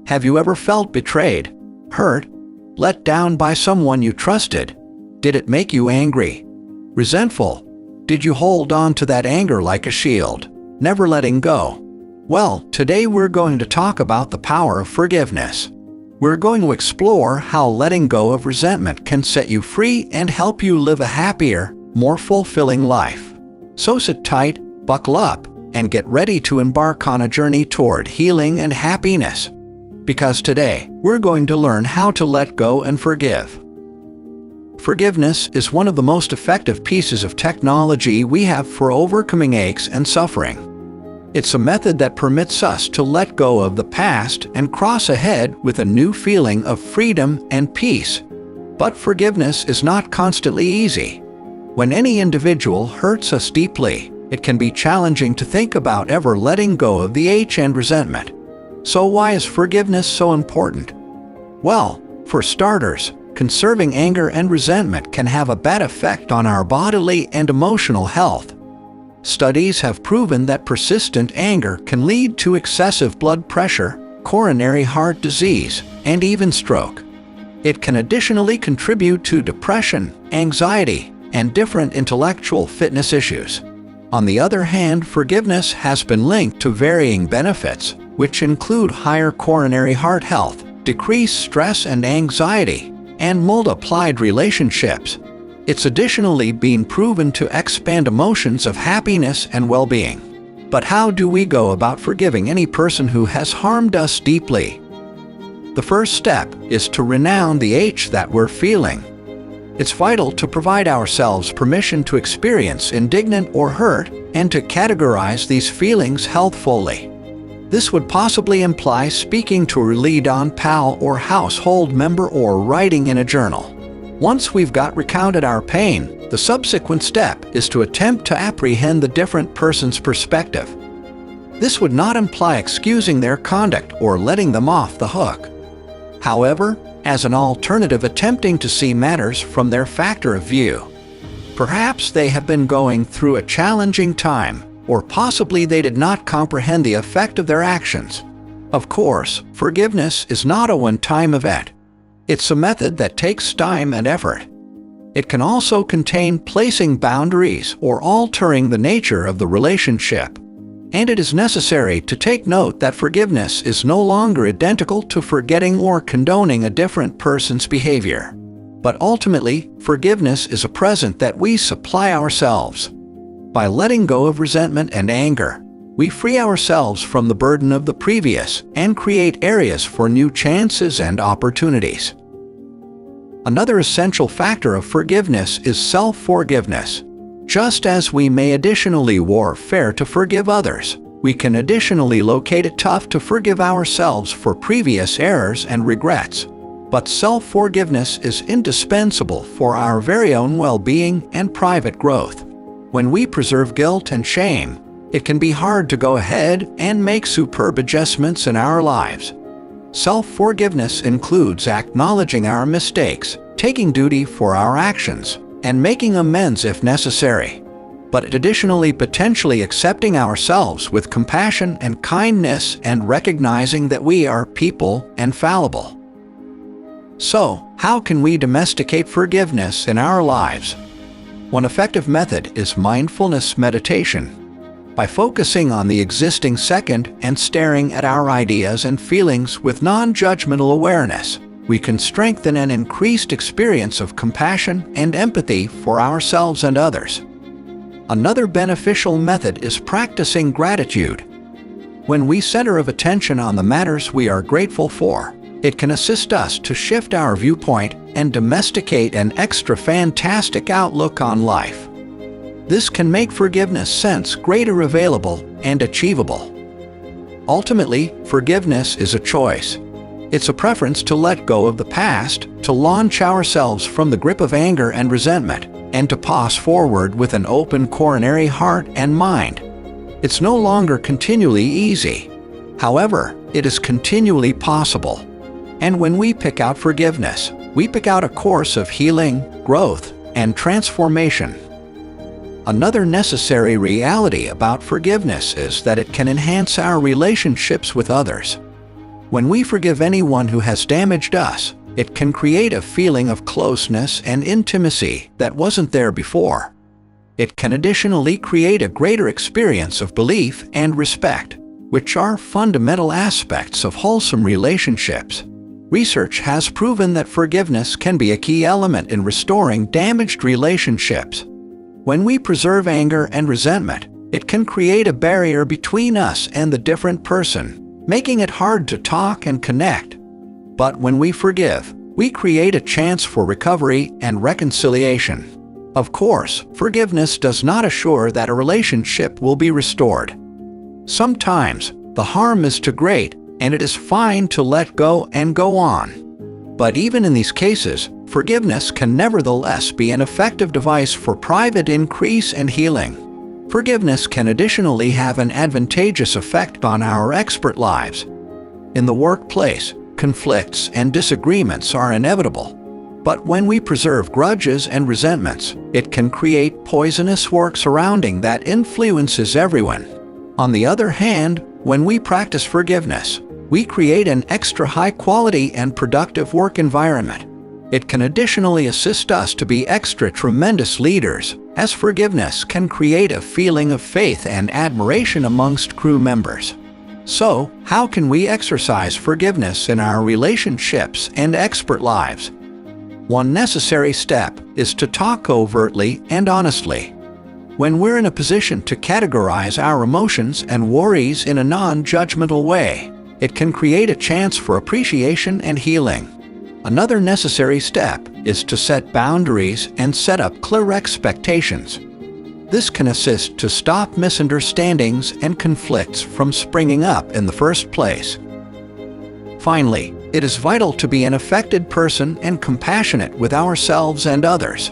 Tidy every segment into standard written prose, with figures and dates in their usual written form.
Have you ever felt betrayed, hurt, let down by someone you trusted? Did it make you angry, resentful? Did you hold on to that anger like a shield, never letting go? Well, today we're going to talk about the power of forgiveness. We're going to explore how letting go of resentment can set you free and help you live a happier, more fulfilling life. So sit tight, buckle up, and get ready to embark on a journey toward healing and happiness. Because today, we're going to learn how to let go and forgive. Forgiveness is one of the most effective pieces of technology we have for overcoming aches and suffering. It's a method that permits us to let go of the past and cross ahead with a new feeling of freedom and peace. But forgiveness is not constantly easy. When any individual hurts us deeply, it can be challenging to think about ever letting go of the ache and resentment. So why is forgiveness so important? Well, for starters, conserving anger and resentment can have a bad effect on our bodily and emotional health. Studies have proven that persistent anger can lead to excessive blood pressure, coronary heart disease, and even stroke. It can additionally contribute to depression, anxiety, and different intellectual fitness issues. On the other hand, forgiveness has been linked to varying benefits, which include higher coronary heart health, decreased stress and anxiety, and multiplied relationships. It's additionally been proven to expand emotions of happiness and well-being. But how do we go about forgiving any person who has harmed us deeply? The first step is to renounce the ache that we're feeling. It's vital to provide ourselves permission to experience indignant or hurt and to categorize these feelings healthfully. This would possibly imply speaking to a lead-on pal or household member or writing in a journal. Once we've recounted our pain, the subsequent step is to attempt to apprehend the different person's perspective. This would not imply excusing their conduct or letting them off the hook. However, as an alternative, attempting to see matters from their factor of view. Perhaps they have been going through a challenging time, or possibly they did not comprehend the effect of their actions. Of course, forgiveness is not a one-time event. It's a method that takes time and effort. It can also contain placing boundaries or altering the nature of the relationship. And it is necessary to take note that forgiveness is no longer identical to forgetting or condoning a different person's behavior. But ultimately, forgiveness is a present that we supply ourselves. By letting go of resentment and anger, we free ourselves from the burden of the previous and create areas for new chances and opportunities. Another essential factor of forgiveness is self-forgiveness. Just as we may additionally warfare to forgive others, we can additionally locate it tough to forgive ourselves for previous errors and regrets. But self-forgiveness is indispensable for our very own well-being and private growth. When we preserve guilt and shame, it can be hard to go ahead and make superb adjustments in our lives. Self-forgiveness includes acknowledging our mistakes, taking duty for our actions, and making amends if necessary. But it additionally potentially accepting ourselves with compassion and kindness and recognizing that we are people and fallible. So, how can we domesticate forgiveness in our lives? One effective method is mindfulness meditation. By focusing on the existing second and staring at our ideas and feelings with non-judgmental awareness, we can strengthen an increased experience of compassion and empathy for ourselves and others. Another beneficial method is practicing gratitude. When we center of attention on the matters we are grateful for, it can assist us to shift our viewpoint and domesticate an extra fantastic outlook on life. This can make forgiveness sense greater available and achievable. Ultimately, forgiveness is a choice. It's a preference to let go of the past, to launch ourselves from the grip of anger and resentment, and to pass forward with an open coronary heart and mind. It's no longer continually easy. However, it is continually possible. And when we pick out forgiveness, we pick out a course of healing, growth, and transformation. Another necessary reality about forgiveness is that it can enhance our relationships with others. When we forgive anyone who has damaged us, it can create a feeling of closeness and intimacy that wasn't there before. It can additionally create a greater experience of belief and respect, which are fundamental aspects of wholesome relationships. Research has proven that forgiveness can be a key element in restoring damaged relationships. When we preserve anger and resentment, it can create a barrier between us and the different person, making it hard to talk and connect. But when we forgive, we create a chance for recovery and reconciliation. Of course, forgiveness does not assure that a relationship will be restored. Sometimes, the harm is too great, and it is fine to let go and go on. But even in these cases, forgiveness can nevertheless be an effective device for private increase and healing. Forgiveness can additionally have an advantageous effect on our expert lives. In the workplace, conflicts and disagreements are inevitable. But when we preserve grudges and resentments, it can create poisonous work surrounding that influences everyone. On the other hand, when we practice forgiveness, we create an extra high-quality and productive work environment. It can additionally assist us to be extra tremendous leaders, as forgiveness can create a feeling of faith and admiration amongst crew members. So, how can we exercise forgiveness in our relationships and expert lives? One necessary step is to talk overtly and honestly. When we're in a position to categorize our emotions and worries in a non-judgmental way, it can create a chance for appreciation and healing. Another necessary step is to set boundaries and set up clear expectations. This can assist to stop misunderstandings and conflicts from springing up in the first place. Finally, it is vital to be an affected person and compassionate with ourselves and others.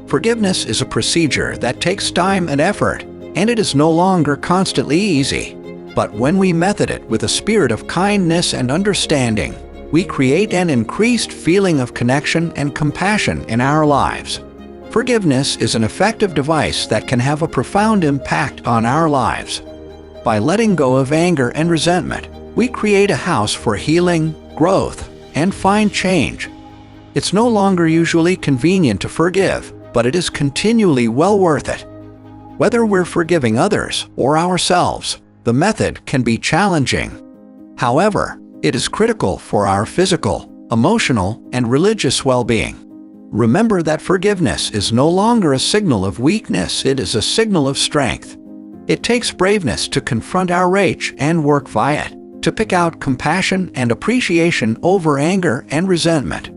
Forgiveness is a procedure that takes time and effort, and it is no longer constantly easy. But when we method it with a spirit of kindness and understanding, we create an increased feeling of connection and compassion in our lives. Forgiveness is an effective device that can have a profound impact on our lives. By letting go of anger and resentment, we create a house for healing, growth, and fine change. It's no longer usually convenient to forgive, but it is continually well worth it. Whether we're forgiving others or ourselves, the method can be challenging. However, it is critical for our physical, emotional, and religious well-being. Remember that forgiveness is no longer a signal of weakness, it is a signal of strength. It takes braveness to confront our rage and work via it, to pick out compassion and appreciation over anger and resentment.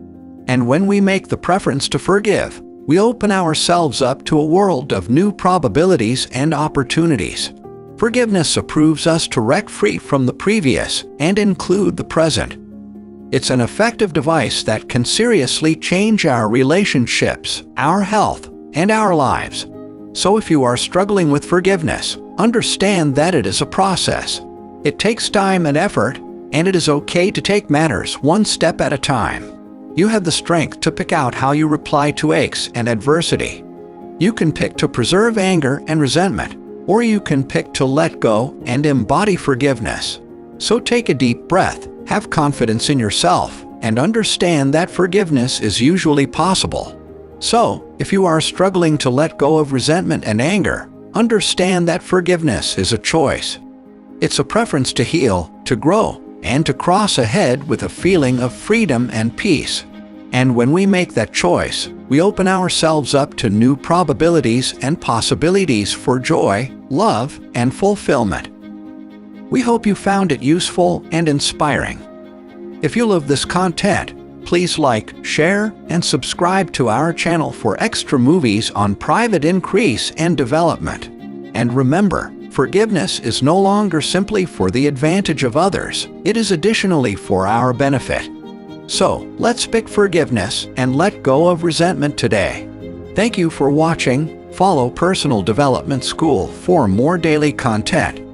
And when we make the preference to forgive, we open ourselves up to a world of new probabilities and opportunities. Forgiveness approves us to wreck free from the previous and include the present. It's an effective device that can seriously change our relationships, our health, and our lives. So if you are struggling with forgiveness, understand that it is a process. It takes time and effort, and it is okay to take matters one step at a time. You have the strength to pick out how you reply to aches and adversity. You can pick to preserve anger and resentment, or you can pick to let go and embody forgiveness. So take a deep breath, have confidence in yourself, and understand that forgiveness is usually possible. So, if you are struggling to let go of resentment and anger, understand that forgiveness is a choice. It's a preference to heal, to grow, and to cross ahead with a feeling of freedom and peace. And when we make that choice, we open ourselves up to new probabilities and possibilities for joy, love, and fulfillment. We hope you found it useful and inspiring. If you love this content, please like, share, and subscribe to our channel for extra movies on private increase and development. And remember, forgiveness is no longer simply for the advantage of others, it is additionally for our benefit. So, let's pick forgiveness and let go of resentment today. Thank you for watching. Follow Personal Development School for more daily content.